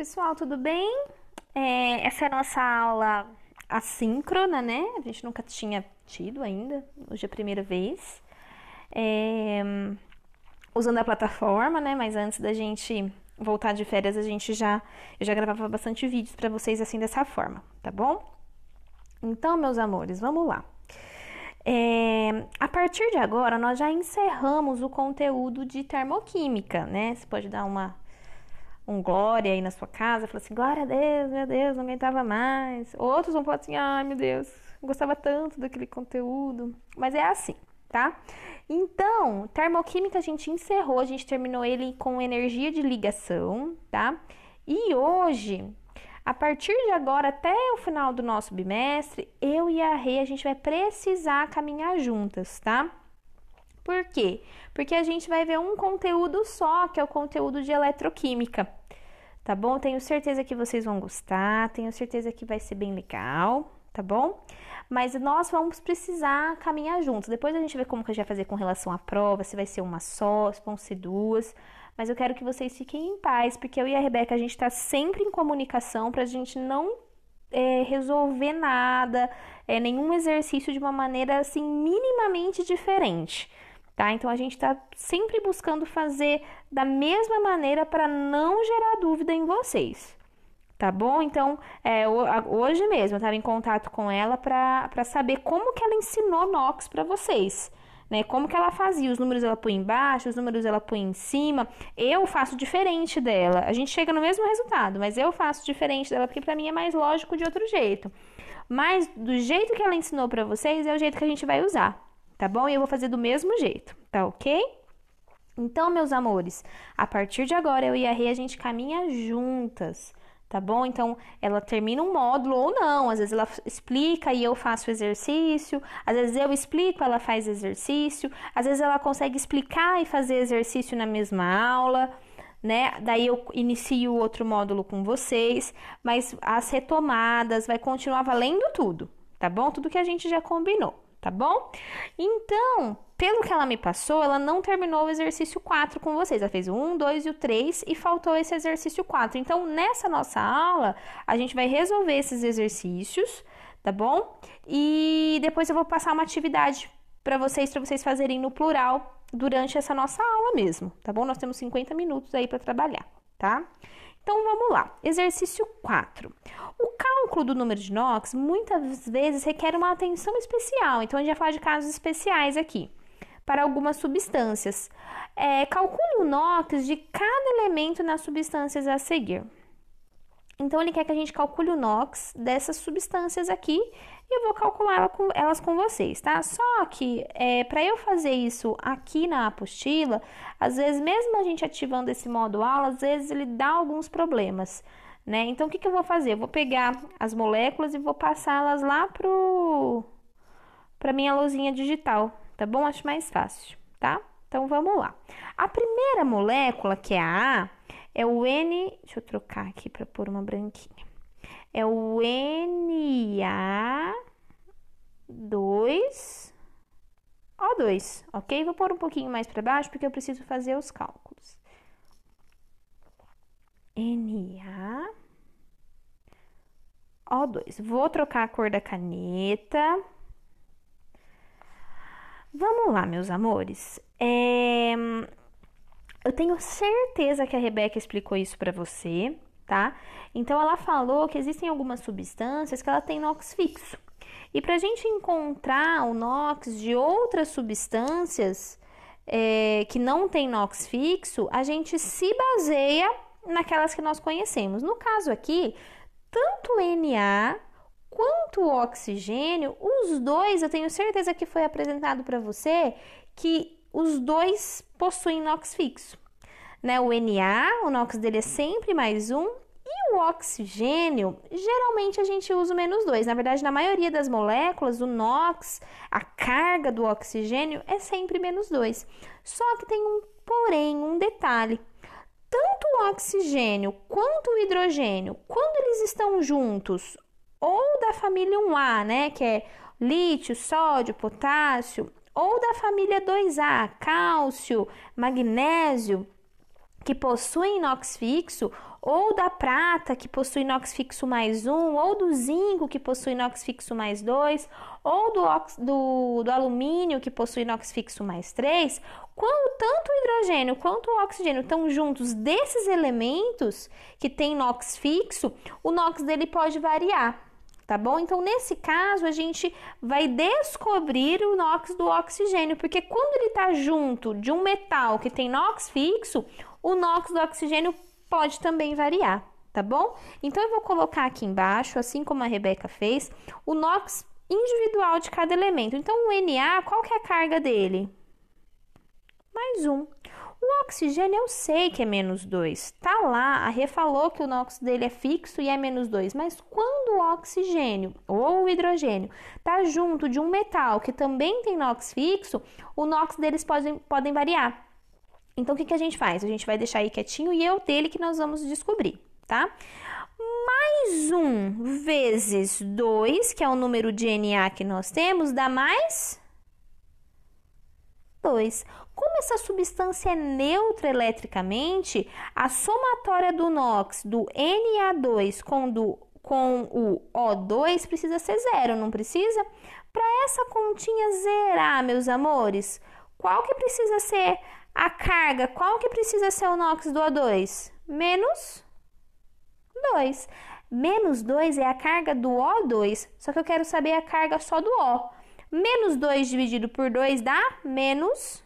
Pessoal, tudo bem? Essa é a nossa aula assíncrona, né? A gente nunca tinha tido ainda, hoje é a primeira vez. É, Usando a plataforma, né? Mas antes da gente voltar de férias, eu já gravava bastante vídeos para vocês assim dessa forma, tá bom? Então, meus amores, vamos lá. A partir de agora, nós já encerramos o conteúdo de termoquímica, né? Você pode dar um glória aí na sua casa, falar assim, glória a Deus, meu Deus, não aguentava mais. Outros vão falar assim, ai meu Deus, gostava tanto daquele conteúdo. Mas é assim, tá? Então, termoquímica a gente encerrou, a gente terminou ele com energia de ligação, tá? E hoje, a partir de agora até o final do nosso bimestre, eu e a Rê, a gente vai precisar caminhar juntas, tá? Por quê? Porque a gente vai ver um conteúdo só, que é o conteúdo de eletroquímica, tá bom? Tenho certeza que vocês vão gostar, tenho certeza que vai ser bem legal, tá bom? Mas nós vamos precisar caminhar juntos. Depois a gente vê como que a gente vai fazer com relação à prova, se vai ser uma só, se vão ser duas. Mas eu quero que vocês fiquem em paz, porque eu e a Rebeca, a gente tá sempre em comunicação pra gente não resolver nada, nenhum exercício de uma maneira assim minimamente diferente. Tá? Então a gente está sempre buscando fazer da mesma maneira para não gerar dúvida em vocês, tá bom? Então hoje mesmo eu estava em contato com ela para saber como que ela ensinou NOx para vocês, né? Como que ela fazia, os números ela põe embaixo, os números ela põe em cima. Eu faço diferente dela, a gente chega no mesmo resultado, mas eu faço diferente dela porque para mim é mais lógico de outro jeito. Mas do jeito que ela ensinou para vocês é o jeito que a gente vai usar. Tá bom? E eu vou fazer do mesmo jeito, tá ok? Então, meus amores, a partir de agora eu e a Rê, a gente caminha juntas, tá bom? Então, ela termina um módulo ou não, às vezes ela explica e eu faço exercício, às vezes eu explico, ela faz exercício, às vezes ela consegue explicar e fazer exercício na mesma aula, né? Daí eu inicio outro módulo com vocês, mas as retomadas vai continuar valendo tudo, tá bom? Tudo que a gente já combinou. Tá bom? Então, pelo que ela me passou, ela não terminou o exercício 4 com vocês. Ela fez o 1, 2 e o 3 e faltou esse exercício 4. Então, nessa nossa aula, a gente vai resolver esses exercícios, tá bom? E depois eu vou passar uma atividade para vocês fazerem no plural durante essa nossa aula mesmo, tá bom? Nós temos 50 minutos aí para trabalhar, tá? Então, vamos lá. Exercício 4. O cálculo do número de NOx muitas vezes requer uma atenção especial. Então, a gente vai falar de casos especiais aqui, para algumas substâncias. Calcule o NOx de cada elemento nas substâncias a seguir. Então, ele quer que a gente calcule o NOx dessas substâncias aqui e eu vou calcular elas com vocês, tá? Só que, para eu fazer isso aqui na apostila, às vezes, mesmo a gente ativando esse modo aula, às vezes ele dá alguns problemas, né? Então, o que eu vou fazer? Eu vou pegar as moléculas e vou passá-las lá para minha lousinha digital, tá bom? Acho mais fácil, tá? Então, vamos lá. A primeira molécula, que é a A, é o N... Deixa eu trocar aqui para pôr uma branquinha. É o Na2O2, ok? Vou pôr um pouquinho mais para baixo porque eu preciso fazer os cálculos. NaO2. Vou trocar a cor da caneta. Vamos lá, meus amores. Eu tenho certeza que a Rebeca explicou isso para você, tá? Então, ela falou que existem algumas substâncias que ela tem NOx fixo. E para a gente encontrar o NOx de outras substâncias que não tem NOx fixo, a gente se baseia naquelas que nós conhecemos. No caso aqui, tanto o Na quanto o oxigênio, os dois, eu tenho certeza que foi apresentado para você que os dois possuem NOx fixo, né? O Na, o NOx dele é sempre mais 1, e o oxigênio, geralmente a gente usa o -2. Na verdade, na maioria das moléculas, o NOx, a carga do oxigênio é sempre -2. Só que tem um porém, um detalhe. Tanto o oxigênio quanto o hidrogênio, quando eles estão juntos, ou da família 1A, né, que é lítio, sódio, potássio, ou da família 2A, cálcio, magnésio, que possuem inox fixo, ou da prata, que possui inox fixo mais 1, ou do zinco, que possui inox fixo mais 2, ou do alumínio, que possui inox fixo mais 3, quando tanto o hidrogênio quanto o oxigênio estão juntos desses elementos que tem inox fixo, o inox dele pode variar. Tá bom? Então, nesse caso, a gente vai descobrir o inox do oxigênio, porque quando ele está junto de um metal que tem inox fixo, o inox do oxigênio pode também variar, tá bom? Então, eu vou colocar aqui embaixo, assim como a Rebeca fez, o inox individual de cada elemento. Então, o Na, qual que é a carga dele? Mais 1. O oxigênio eu sei que é menos 2. Tá lá, a Rê falou que o inox dele é fixo e é menos 2. Mas quando o oxigênio ou o hidrogênio tá junto de um metal que também tem inox fixo, o inox deles podem variar. Então, o que a gente faz? A gente vai deixar aí quietinho e é o dele que nós vamos descobrir, tá? Mais 1 vezes 2, que é o número de Na que nós temos, dá mais 2. Como essa substância é neutra eletricamente, a somatória do NOx do Na2 com o O2 precisa ser 0, não precisa? Para essa continha zerar, meus amores, qual que precisa ser a carga? Qual que precisa ser o NOx do O2? Menos 2. Menos 2 é a carga do O2, só que eu quero saber a carga só do O. Menos 2 dividido por 2 dá menos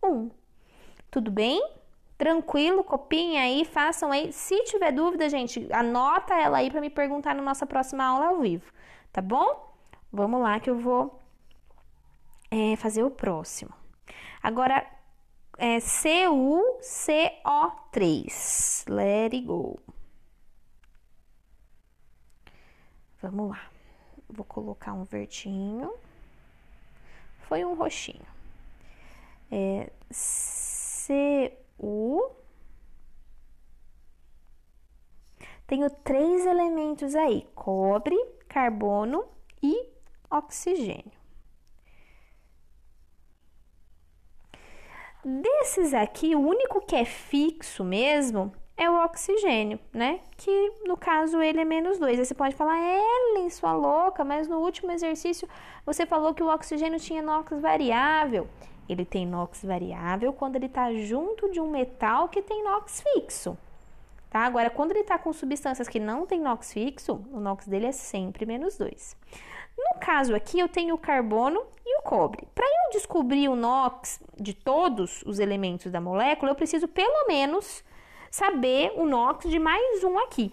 1. Tudo bem? Tranquilo? Copiem aí, façam aí. Se tiver dúvida, gente, anota ela aí para me perguntar na nossa próxima aula ao vivo, tá bom? Vamos lá que eu vou fazer o próximo. Agora, CuCO3. Let it go. Vamos lá. Vou colocar um verdinho. Foi um roxinho. Cu. Tenho 3 elementos aí: cobre, carbono e oxigênio. Desses aqui, o único que é fixo mesmo é o oxigênio, né? Que no caso ele é menos 2. Aí você pode falar, Ellen, sua louca, mas no último exercício você falou que o oxigênio tinha NOx variável. Ele tem NOx variável quando ele está junto de um metal que tem NOx fixo, tá? Agora, quando ele está com substâncias que não tem NOx fixo, o NOx dele é sempre menos 2. No caso aqui, eu tenho o carbono e o cobre. Para eu descobrir o NOx de todos os elementos da molécula, eu preciso pelo menos saber o NOx de mais um aqui.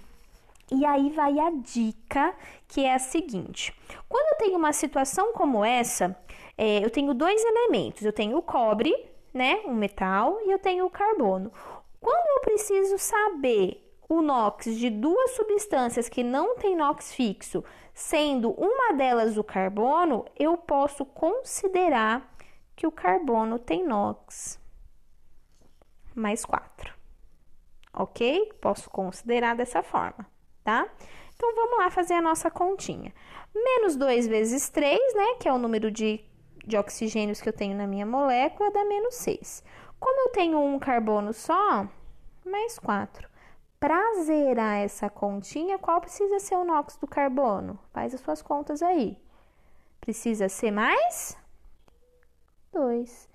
E aí vai a dica, que é a seguinte. Quando eu tenho uma situação como essa, eu tenho 2 elementos. Eu tenho o cobre, né, um metal, e eu tenho o carbono. Quando eu preciso saber o NOx de 2 substâncias que não tem NOx fixo, sendo uma delas o carbono, eu posso considerar que o carbono tem NOx mais 4. Ok? Posso considerar dessa forma, tá? Então, vamos lá fazer a nossa continha. Menos 2 vezes 3, né, que é o número de oxigênios que eu tenho na minha molécula, dá menos 6. Como eu tenho um carbono só, mais 4. Para zerar essa continha, qual precisa ser o NOx do carbono? Faz as suas contas aí. Precisa ser mais 2.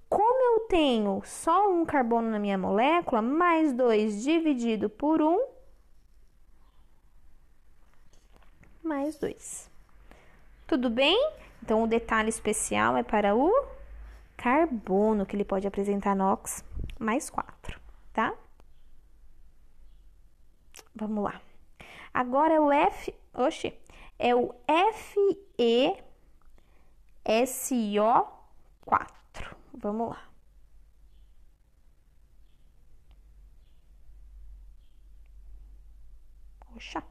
Como eu tenho só um carbono na minha molécula, mais 2 dividido por 1, mais 2. Tudo bem? Então, o detalhe especial é para o carbono, que ele pode apresentar NOx mais 4, tá? Vamos lá. Agora é o FeSO4. Vamos lá. Oxa.